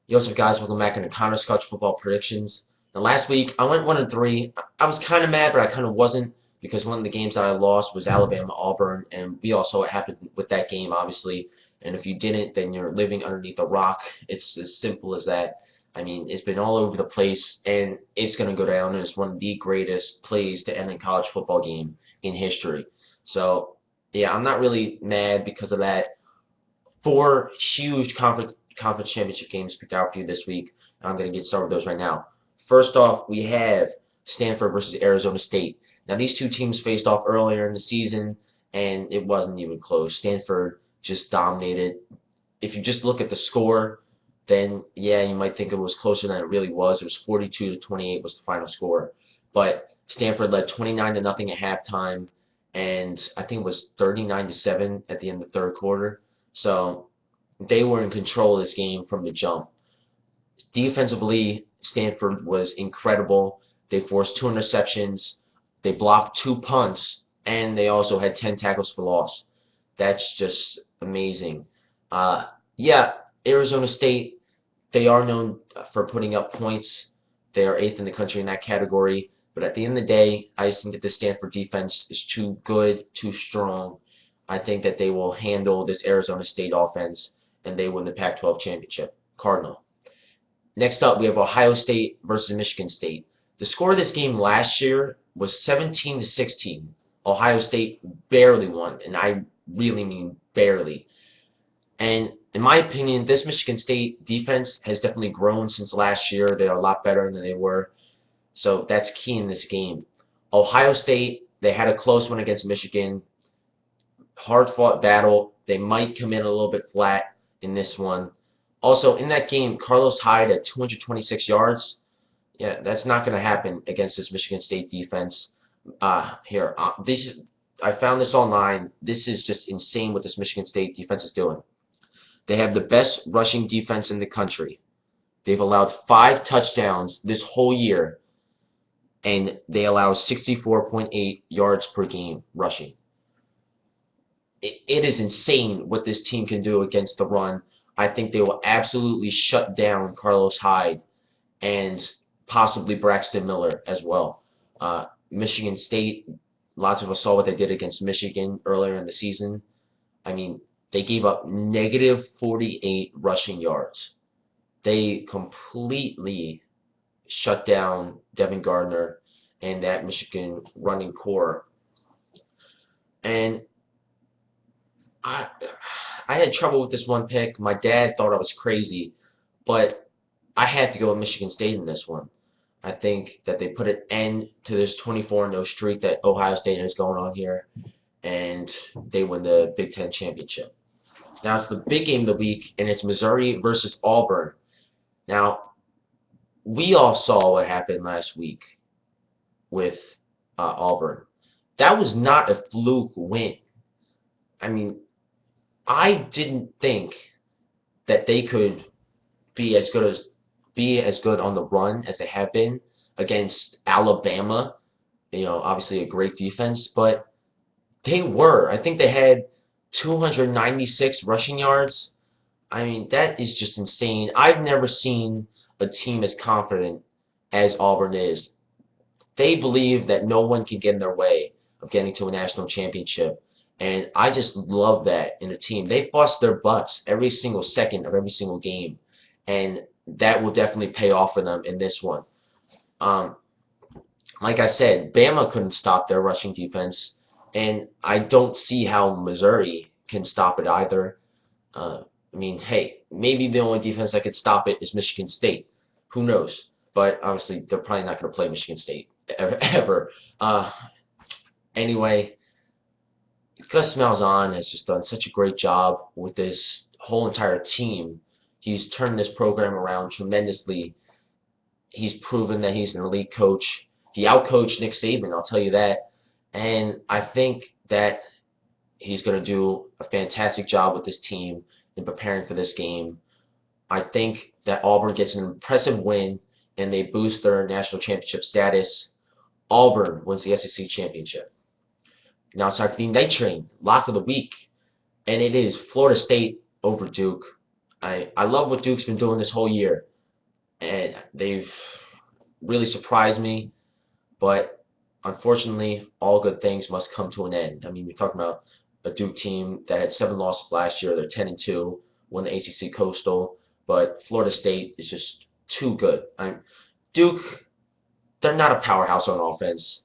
Yo, what's up, guys? Welcome back into Connor's College Football Predictions. Now, last week I went 1-3. I was kind of mad, but I kind of wasn't because one of the games that I lost was Alabama Auburn, and we all saw what happened with that game, obviously. And if you didn't, then you're living underneath a rock. It's as simple as that. I mean, it's been all over the place, and it's going to go down as one of the greatest plays to end a college football game in history. So, yeah, I'm not really mad because of that. Four huge conference championship games picked out for you this week. And I'm going to get started with those right now. First off, we have Stanford versus Arizona State. Now, these two teams faced off earlier in the season, and it wasn't even close. Stanford just dominated. If you just look at the score, then yeah, you might think it was closer than it really was. It was 42-28 was the final score. But Stanford led 29 to nothing at halftime, and I think it was 39-7 at the end of the third quarter. So they were in control of this game from the jump. Defensively, Stanford was incredible. They forced two interceptions, they blocked two punts, and they also had 10 tackles for loss. That's just amazing. Yeah, Arizona State, they are known for putting up points. They are eighth in the country in that category. But at the end of the day, I just think that the Stanford defense is too good, too strong. I think that they will handle this Arizona State offense and they win the Pac-12 championship. Cardinal. Next up, we have Ohio State versus Michigan State. The score of this game last year was 17-16. Ohio State barely won, and I really mean barely. And in my opinion, this Michigan State defense has definitely grown since last year. They are a lot better than they were. So that's key in this game. Ohio State, they had a close one against Michigan. Hard-fought battle. They might come in a little bit flat in this one. Also, in that game, Carlos Hyde at 226 yards. Yeah, that's not going to happen against this Michigan State defense. I found this online. This is just insane what this Michigan State defense is doing. They have the best rushing defense in the country. They've allowed 5 touchdowns this whole year, and they allow 64.8 yards per game rushing. It is insane what this team can do against the run. I think they will absolutely shut down Carlos Hyde and possibly Braxton Miller as well. Michigan State, lots of us saw what they did against Michigan earlier in the season. I mean, they gave up negative 48 rushing yards. They completely shut down Devin Gardner and that Michigan running core. And I I had trouble with this one pick. My dad thought I was crazy, but I had to go with Michigan State in this one. I think that they put an end to this 24-0 streak that Ohio State has going on here, and they win the Big Ten championship. Now it's the big game of the week, and it's Missouri versus Auburn. Now, we all saw what happened last week with Auburn. That was not a fluke win. I mean, I didn't think that they could be as good as be as good on the run as they have been against Alabama. You know, obviously a great defense, but they were. I think they had 296 rushing yards. I mean, that is just insane. I've never seen a team as confident as Auburn is. They believe that no one can get in their way of getting to a national championship. And I just love that in a team. They bust their butts every single second of every single game. And that will definitely pay off for them in this one. Um, like I said, Bama couldn't stop their rushing defense. And I don't see how Missouri can stop it either. I mean, hey, maybe the only defense that could stop it is Michigan State. Who knows? But obviously, they're probably not going to play Michigan State ever. Anyway, Gus Malzahn has just done such a great job with this whole entire team. He's turned this program around tremendously. He's proven that he's an elite coach. He outcoached Nick Saban, I'll tell you that. And I think that he's going to do a fantastic job with this team in preparing for this game. I think that Auburn gets an impressive win and they boost their national championship status. Auburn wins the SEC championship. Now it's time for the Night Train, lock of the week. And it is Florida State over Duke. I love what Duke's been doing this whole year, and they've really surprised me. But unfortunately, all good things must come to an end. I mean, we're talking about a Duke team that had 7 losses last year. They're 10-2, won the ACC Coastal, but Florida State is just too good. Duke, they're not a powerhouse on offense,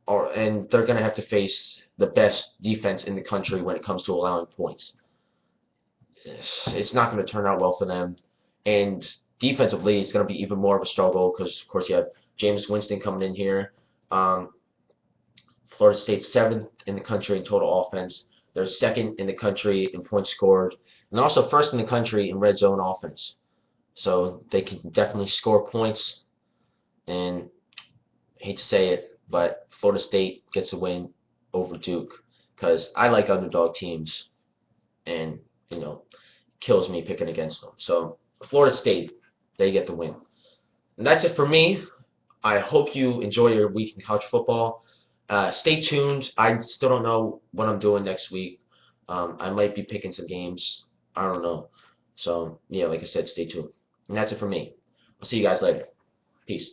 and they're going to have to face the best defense in the country when it comes to allowing points. It's not going to turn out well for them. And defensively, it's going to be even more of a struggle because, of course, you have James Winston coming in here. Um, Florida State's 7th in the country in total offense. They're 2nd in the country in points scored, and also 1st in the country in red zone offense. So they can definitely score points. And I hate to say it, but Florida State gets a win over Duke because I like underdog teams, and kills me picking against them. So Florida State, they get the win. And that's it for me. I hope you enjoy your week in college football. Stay tuned. I still don't know what I'm doing next week. I might be picking some games. I don't know. So, yeah, like I said, stay tuned. And that's it for me. I'll see you guys later. Peace.